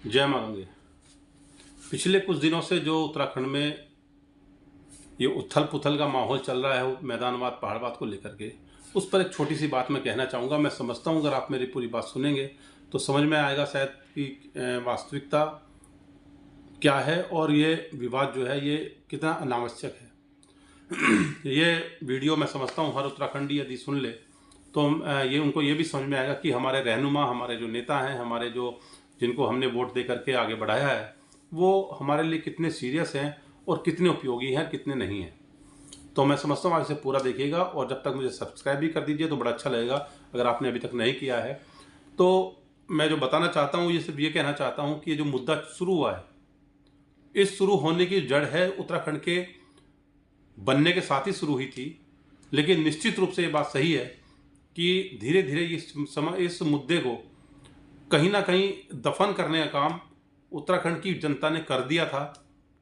जय मां गंगे। पिछले कुछ दिनों से जो उत्तराखंड में ये उथल पुथल का माहौल चल रहा है मैदानवाद पहाड़वाद को लेकर के, उस पर एक छोटी सी बात मैं कहना चाहूँगा। मैं समझता हूँ अगर आप मेरी पूरी बात सुनेंगे तो समझ में आएगा शायद कि वास्तविकता क्या है और ये विवाद जो है ये कितना अनावश्यक है। ये वीडियो मैं समझता हूँ हर उत्तराखंडी यदि सुन ले तो ये उनको ये भी समझ में आएगा कि हमारे रहनुमा, हमारे जो नेता हैं, हमारे जो जिनको हमने वोट दे करके आगे बढ़ाया है, वो हमारे लिए कितने सीरियस हैं और कितने उपयोगी हैं, कितने नहीं हैं। तो मैं समझता हूँ आप इसे पूरा देखिएगा और जब तक मुझे सब्सक्राइब भी कर दीजिए तो बड़ा अच्छा लगेगा अगर आपने अभी तक नहीं किया है। तो मैं जो बताना चाहता हूँ ये सिर्फ ये कहना चाहता हूँ कि ये जो मुद्दा शुरू हुआ है, इस शुरू होने की जड़ है उत्तराखंड के बनने के साथ ही शुरू हुई थी। लेकिन निश्चित रूप से ये बात सही है कि धीरे धीरे इस मुद्दे को कहीं ना कहीं दफन करने का काम उत्तराखंड की जनता ने कर दिया था,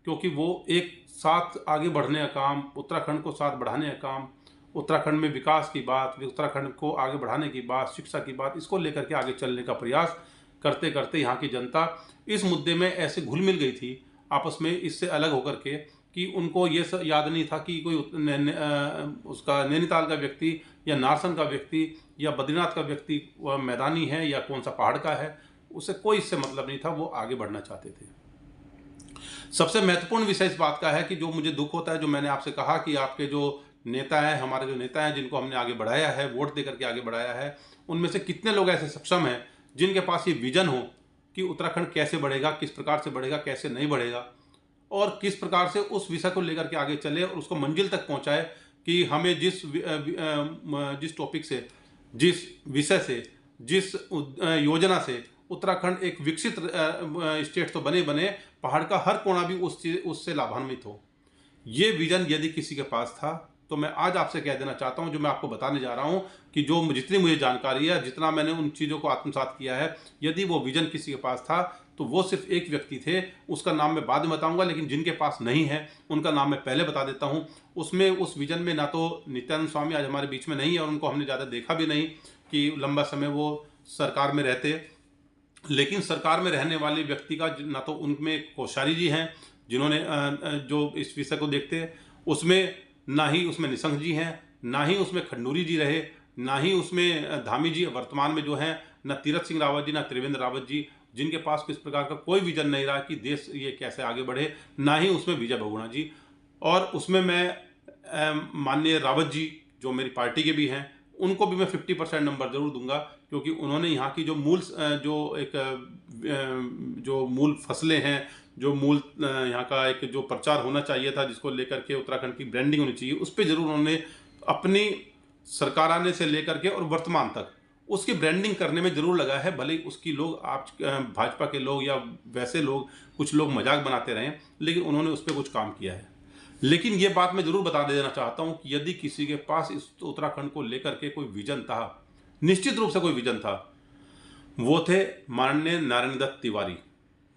क्योंकि वो एक साथ आगे बढ़ने का काम, उत्तराखंड को साथ बढ़ाने का काम, उत्तराखंड में विकास की बात, उत्तराखंड को आगे बढ़ाने की बात, शिक्षा की बात, इसको लेकर के आगे चलने का प्रयास करते करते यहाँ की जनता इस मुद्दे में ऐसे घुल मिल गई थी आपस में, इससे अलग होकर के कि उनको ये याद नहीं था कि कोई उसका नैनीताल का व्यक्ति या नारसन का व्यक्ति या बद्रीनाथ का व्यक्ति वह मैदानी है या कौन सा पहाड़ का है, उसे कोई इससे मतलब नहीं था। वो आगे बढ़ना चाहते थे। सबसे महत्वपूर्ण विषय इस बात का है कि जो मुझे दुख होता है, जो मैंने आपसे कहा कि आपके जो नेता हैं, हमारे जो नेता हैं जिनको हमने आगे बढ़ाया है, वोट दे करके आगे बढ़ाया है, उनमें से कितने लोग ऐसे सक्षम हैं जिनके पास ये विजन हो कि उत्तराखंड कैसे बढ़ेगा, किस प्रकार से बढ़ेगा, कैसे नहीं बढ़ेगा और किस प्रकार से उस विषय को लेकर के आगे चले और उसको मंजिल तक पहुंचाए कि हमें जिस टॉपिक से, जिस विषय से, जिस योजना से उत्तराखंड एक विकसित स्टेट तो बने बने, पहाड़ का हर कोना भी उससे लाभान्वित हो। ये विजन यदि किसी के पास था तो मैं आज आपसे कह देना चाहता हूं, जो मैं आपको बताने जा रहा हूं कि जो जितनी मुझे जानकारी है, जितना मैंने उन चीज़ों को आत्मसात किया है, यदि वो विजन किसी के पास था तो वो सिर्फ एक व्यक्ति थे। उसका नाम मैं बाद में बताऊंगा, लेकिन जिनके पास नहीं है उनका नाम मैं पहले बता देता हूं। उसमें उस विजन में ना तो नित्यानंद स्वामी आज हमारे बीच में नहीं है और उनको हमने ज़्यादा देखा भी नहीं कि लंबा समय वो सरकार में रहते, लेकिन सरकार में रहने वाले व्यक्ति का ना तो उनमें कोश्यारी जी हैं जिन्होंने जो इस विषय को देखते, उसमें ना ही उसमें निशंक जी हैं, ना ही उसमें खंडूरी जी रहे, ना ही उसमें धामी जी वर्तमान में जो हैं, ना तीरथ सिंह रावत जी, ना त्रिवेंद्र रावत जी, जिनके पास किस प्रकार का कोई विजन नहीं रहा कि देश ये कैसे आगे बढ़े, ना ही उसमें विजय बहुगुणा जी। और उसमें मैं माननीय रावत जी जो मेरी पार्टी के भी हैं, उनको भी मैं 50% नंबर जरूर दूंगा, क्योंकि उन्होंने यहाँ की जो मूल फसलें हैं, जो मूल यहाँ का एक जो प्रचार होना चाहिए था, जिसको लेकर के उत्तराखंड की ब्रांडिंग होनी चाहिए, उस पर जरूर उन्होंने अपनी सरकार आने से लेकर के और वर्तमान तक उसकी ब्रांडिंग करने में जरूर लगा है। भले उसकी लोग आप भाजपा के लोग या वैसे लोग कुछ लोग मजाक बनाते रहे, लेकिन उन्होंने उस पर कुछ काम किया है। लेकिन ये बात मैं जरूर बता देना चाहता हूं कि यदि किसी के पास इस उत्तराखंड को लेकर के कोई विजन था, निश्चित रूप से कोई विजन था, वो थे माननीय नारायण दत्त तिवारी,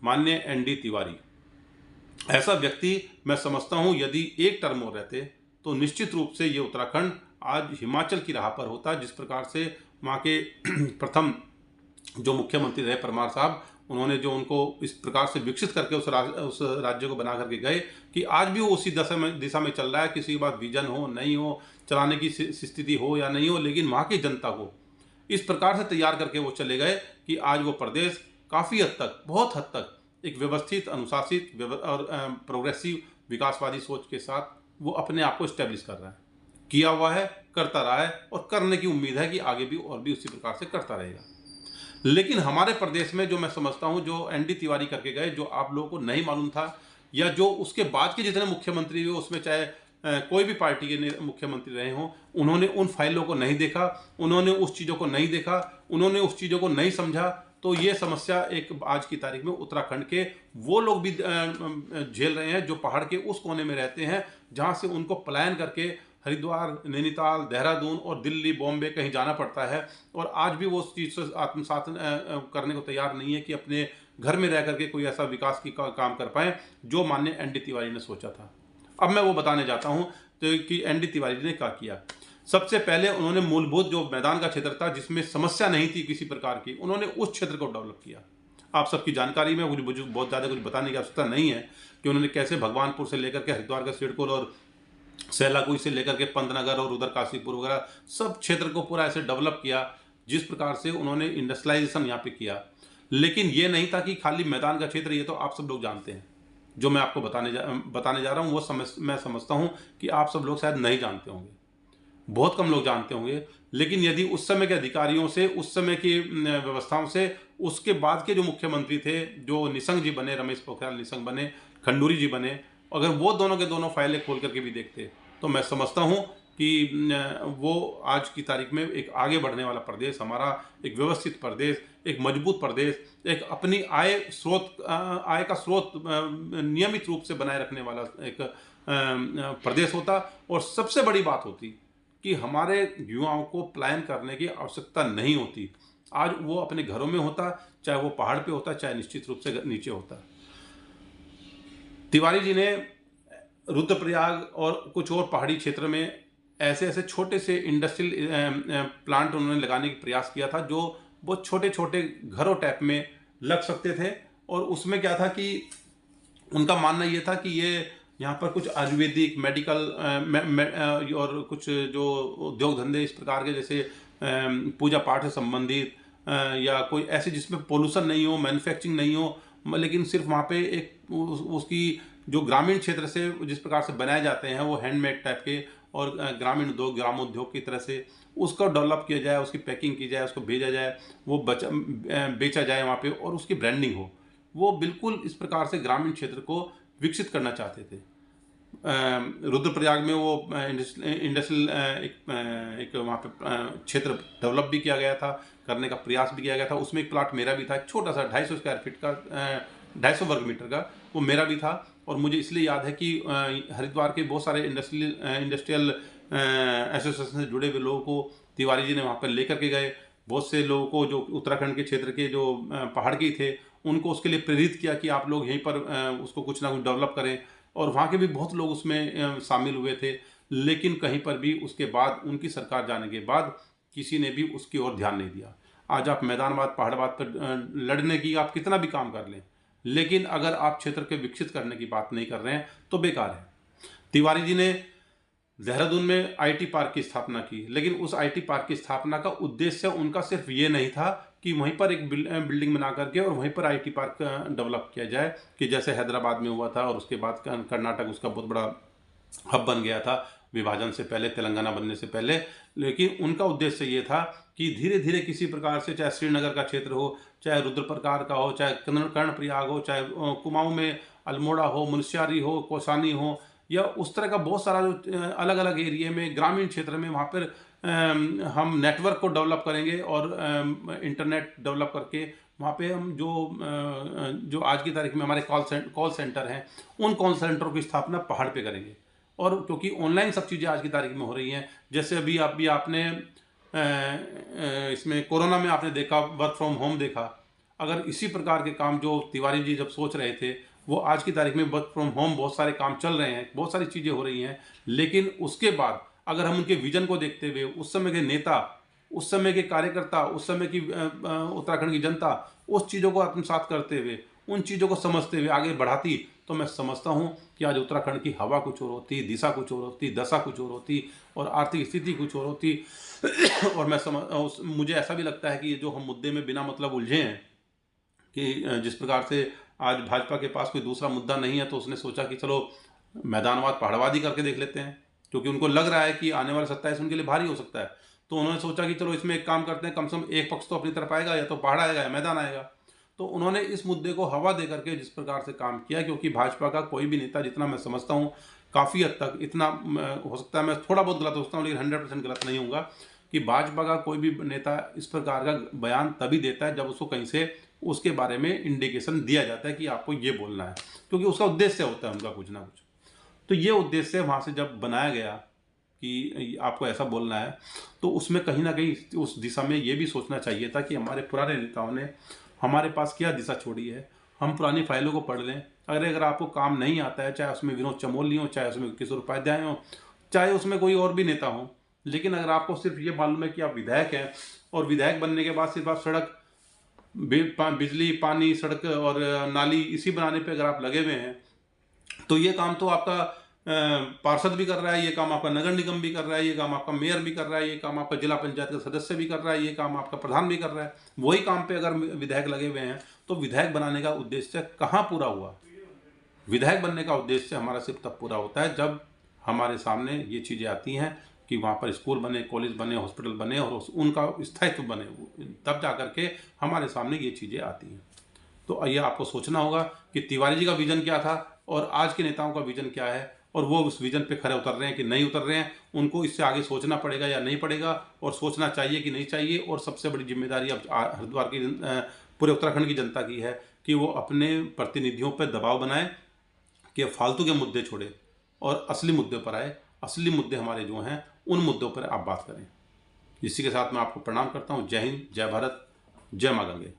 माननीय एनडी तिवारी। ऐसा व्यक्ति मैं समझता हूं यदि एक टर्म हो रहते तो निश्चित रूप से ये उत्तराखंड आज हिमाचल की राह पर होता। जिस प्रकार से वहाँ के प्रथम जो मुख्यमंत्री रहे परमार साहब, उन्होंने जो उनको इस प्रकार से विकसित करके उस राज्य को बना करके गए कि आज भी वो उसी दिशा में चल रहा है। किसी के पास विजन हो नहीं हो, चलाने की स्थिति हो या नहीं हो, लेकिन वहाँ की जनता को इस प्रकार से तैयार करके वो चले गए कि आज वो प्रदेश काफ़ी हद तक, बहुत हद तक एक व्यवस्थित, अनुशासित और प्रोग्रेसिव विकासवादी सोच के साथ वो अपने आप को स्टैब्लिश कर रहा है, किया हुआ है, करता रहा है और करने की उम्मीद है कि आगे भी और भी उसी प्रकार से करता रहेगा। लेकिन हमारे प्रदेश में जो मैं समझता हूं, जो एनडी तिवारी करके गए, जो आप लोगों को नहीं मालूम था, या जो उसके बाद के जितने मुख्यमंत्री हुए उसमें चाहे कोई भी पार्टी के मुख्यमंत्री रहे हों, उन्होंने उन फाइलों को नहीं देखा, उन्होंने उस चीज़ों को नहीं देखा, उन्होंने उस चीज़ों को नहीं समझा। तो ये समस्या एक आज की तारीख में उत्तराखंड के वो लोग भी झेल रहे हैं जो पहाड़ के उस कोने में रहते हैं, जहाँ से उनको पलायन करके हरिद्वार, नैनीताल, देहरादून और दिल्ली, बॉम्बे कहीं जाना पड़ता है, और आज भी वो उस चीज़ से आत्मसात करने को तैयार नहीं है कि अपने घर में रह करके कोई ऐसा विकास की काम कर पाए जो माननीय एनडी तिवारी ने सोचा था। अब मैं वो बताने जाता हूँ तो कि एनडी तिवारी ने क्या किया। सबसे पहले उन्होंने मूलभूत जो मैदान का क्षेत्र था जिसमें समस्या नहीं थी किसी प्रकार की, उन्होंने उस क्षेत्र को डेवलप किया। आप सबकी जानकारी में, मुझे बहुत ज़्यादा कुछ बताने की आवश्यकता नहीं है कि उन्होंने कैसे भगवानपुर से लेकर के हरिद्वार का सिडकुल और सहलाकुई से लेकर के पंतनगर और उधर काशीपुर वगैरह सब क्षेत्र को पूरा ऐसे डेवलप किया, जिस प्रकार से उन्होंने इंडस्ट्रियलाइजेशन यहाँ पे किया। लेकिन ये नहीं था कि खाली मैदान का क्षेत्र, ये तो आप सब लोग जानते हैं। जो मैं आपको बताने जा रहा हूँ वो मैं समझता हूँ कि आप सब लोग शायद नहीं जानते होंगे, बहुत कम लोग जानते होंगे। लेकिन यदि उस समय के अधिकारियों से, उस समय की व्यवस्थाओं से, उसके बाद के जो मुख्यमंत्री थे, जो निशंक जी बने, रमेश पोखरियाल निशंक बने, खंडूरी जी बने, अगर वो दोनों के दोनों फाइलें खोल करके भी देखते तो मैं समझता हूँ कि वो आज की तारीख में एक आगे बढ़ने वाला प्रदेश, हमारा एक व्यवस्थित प्रदेश, एक मजबूत प्रदेश, एक अपनी आय का स्रोत नियमित रूप से बनाए रखने वाला एक प्रदेश होता। और सबसे बड़ी बात होती कि हमारे युवाओं को पलायन करने की आवश्यकता नहीं होती। आज वो अपने घरों में होता, चाहे वो पहाड़ पे होता, चाहे निश्चित रूप से नीचे होता। तिवारी जी ने रुद्रप्रयाग और कुछ और पहाड़ी क्षेत्र में ऐसे ऐसे छोटे से इंडस्ट्रियल प्लांट उन्होंने लगाने की प्रयास किया था, जो बहुत छोटे छोटे घरों टाइप में लग सकते थे। और उसमें क्या था कि उनका मानना ये था कि ये यहाँ पर कुछ आयुर्वेदिक, मेडिकल और कुछ जो उद्योग धंधे इस प्रकार के, जैसे पूजा पाठ से संबंधित या कोई ऐसे जिसमें पोल्यूशन नहीं हो, मैन्युफैक्चरिंग नहीं हो, लेकिन सिर्फ वहाँ पे एक उसकी जो ग्रामीण क्षेत्र से जिस प्रकार से बनाए जाते हैं वो हैंडमेड टाइप के, और ग्रामीण उद्योग, ग्रामोद्योग की तरह से उसको डेवलप किया जाए, उसकी पैकिंग की जाए, उसको भेजा जाए, वो बेचा जाए वहाँ पे, और उसकी ब्रांडिंग हो। वो बिल्कुल इस प्रकार से ग्रामीण क्षेत्र को विकसित करना चाहते थे। रुद्रप्रयाग में वो इंडस्ट्रियल एक वहाँ पे क्षेत्र डेवलप भी किया गया था, करने का प्रयास भी किया गया था। उसमें एक प्लाट मेरा भी था, एक छोटा सा 250 स्क्वायर फीट का, 250 वर्ग मीटर का, वो मेरा भी था। और मुझे इसलिए याद है कि हरिद्वार के बहुत सारे इंडस्ट्रियल एसोसिएशन से जुड़े हुए लोगों को तिवारी जी ने वहाँ पर लेकर के गए। बहुत से लोगों को जो उत्तराखंड के क्षेत्र के जो पहाड़ के थे, उनको उसके लिए प्रेरित किया कि आप लोग यहीं पर उसको कुछ ना कुछ डेवलप करें। और वहाँ के भी बहुत लोग उसमें शामिल हुए थे। लेकिन कहीं पर भी उसके बाद, उनकी सरकार जाने के बाद, किसी ने भी उसकी ओर ध्यान नहीं दिया। आज आप मैदानवाद, पहाड़वाद पर लड़ने की आप कितना भी काम कर लें, लेकिन अगर आप क्षेत्र के विकसित करने की बात नहीं कर रहे हैं तो बेकार है। तिवारी जी ने देहरादून में आईटी पार्क की स्थापना की, लेकिन उस आईटी पार्क की स्थापना का उद्देश्य उनका सिर्फ ये नहीं था कि वहीं पर एक बिल्डिंग बना करके और वहीं पर आईटी पार्क डेवलप किया जाए, कि जैसे हैदराबाद में हुआ था और उसके बाद कर्नाटक उसका बहुत बड़ा हब बन गया था विभाजन से पहले, तेलंगाना बनने से पहले। लेकिन उनका उद्देश्य ये था कि धीरे धीरे किसी प्रकार से, चाहे श्रीनगर का क्षेत्र हो, चाहे रुद्रप्रयाग का हो, चाहे कर्णप्रयाग हो, चाहे कुमाऊं में अल्मोड़ा हो, मुनस्यारी हो, कौसानी हो, या उस तरह का बहुत सारा जो अलग अलग एरिया में, ग्रामीण क्षेत्र में, वहाँ पर हम नेटवर्क को डेवलप करेंगे और इंटरनेट डेवलप करके वहाँ पे हम जो आज की तारीख में हमारे कॉल सेंटर हैं, उन कॉल सेंटरों की स्थापना पहाड़ पे करेंगे। और क्योंकि ऑनलाइन सब चीज़ें आज की तारीख में हो रही हैं, जैसे अभी आपने इसमें कोरोना में आपने देखा, वर्क फ्रॉम होम देखा। अगर इसी प्रकार के काम जो तिवारी जी जब सोच रहे थे, वो आज की तारीख में वर्क फ्रॉम होम बहुत सारे काम चल रहे हैं, बहुत सारी चीज़ें हो रही हैं। लेकिन उसके बाद अगर हम उनके विजन को देखते हुए, उस समय के नेता, उस समय के कार्यकर्ता, उस समय की उत्तराखंड की जनता उस चीज़ों को आत्मसात करते हुए, उन चीज़ों को समझते हुए आगे बढ़ाती, तो मैं समझता हूँ कि आज उत्तराखंड की हवा कुछ और होती, दिशा कुछ और होती, दशा कुछ और होती, और आर्थिक स्थिति कुछ और होती। और मुझे ऐसा भी लगता है कि ये जो हम मुद्दे में बिना मतलब उलझे हैं, कि जिस प्रकार से आज भाजपा के पास कोई दूसरा मुद्दा नहीं है, तो उसने सोचा कि चलो मैदानवाद, पहाड़वाद ही करके देख लेते हैं, क्योंकि उनको लग रहा है कि आने वाला 27 उनके लिए भारी हो सकता है। तो उन्होंने सोचा कि चलो इसमें एक काम करते हैं, कम से कम एक पक्ष तो अपनी तरफ आएगा, या तो पहाड़ आएगा या मैदान आएगा। तो उन्होंने इस मुद्दे को हवा दे करके जिस प्रकार से काम किया, क्योंकि भाजपा का कोई भी नेता, जितना मैं समझता हूँ, काफ़ी हद तक, इतना हो सकता है मैं थोड़ा बहुत गलत हो सकता हूँ, लेकिन 100% गलत नहीं होगा, कि भाजपा का कोई भी नेता इस प्रकार का बयान तभी देता है जब उसको कहीं से उसके बारे में इंडिकेशन दिया जाता है कि आपको ये बोलना है, क्योंकि उसका उद्देश्य होता है उनका कुछ ना कुछ। तो ये उद्देश्य वहाँ से जब बनाया गया कि आपको ऐसा बोलना है, तो उसमें कहीं ना कहीं उस दिशा में ये भी सोचना चाहिए था कि हमारे पुराने नेताओं ने हमारे पास क्या दिशा छोड़ी है। हम पुरानी फाइलों को पढ़ लें, अगर आपको काम नहीं आता है, चाहे उसमें विनोद चमोली हो, चाहे उसमें किशोर उपाध्याय हो, चाहे उसमें कोई और भी नेता हो, लेकिन अगर आपको सिर्फ ये मालूम है कि आप विधायक हैं और विधायक बनने के बाद सिर्फ आप सड़क बिजली, पानी, सड़क और नाली इसी बनाने पे अगर आप लगे हुए हैं, तो ये काम तो आपका पार्षद भी कर रहा है, ये काम आपका नगर निगम भी कर रहा है, ये काम आपका मेयर भी कर रहा है, ये काम आपका जिला पंचायत का सदस्य भी कर रहा है, ये काम आपका प्रधान भी कर रहा है। वही काम पे अगर विधायक लगे हुए हैं तो विधायक बनाने का उद्देश्य कहाँ पूरा हुआ? विधायक बनने का उद्देश्य हमारा सिर्फ तब पूरा होता है जब हमारे सामने ये चीज़ें आती हैं कि वहाँ पर स्कूल बने, कॉलेज बने, हॉस्पिटल बने और उनका स्थायित्व बने, तब जा करके हमारे सामने ये चीज़ें आती हैं। तो ये आपको सोचना होगा कि तिवारी जी का विजन क्या था और आज के नेताओं का विजन क्या है, और वो उस विजन पे खरे उतर रहे हैं कि नहीं उतर रहे हैं। उनको इससे आगे सोचना पड़ेगा या नहीं पड़ेगा, और सोचना चाहिए कि नहीं चाहिए। और सबसे बड़ी जिम्मेदारी अब हरिद्वार की पूरे उत्तराखंड की जनता की है कि वो अपने प्रतिनिधियों पर दबाव बनाए कि फालतू के मुद्दे छोड़े और असली मुद्दे पर आए। असली मुद्दे हमारे जो हैं उन मुद्दों पर आप बात करें। इसी के साथ मैं आपको प्रणाम करता हूँ। जय हिंद, जय भारत, जय माँ गंगे।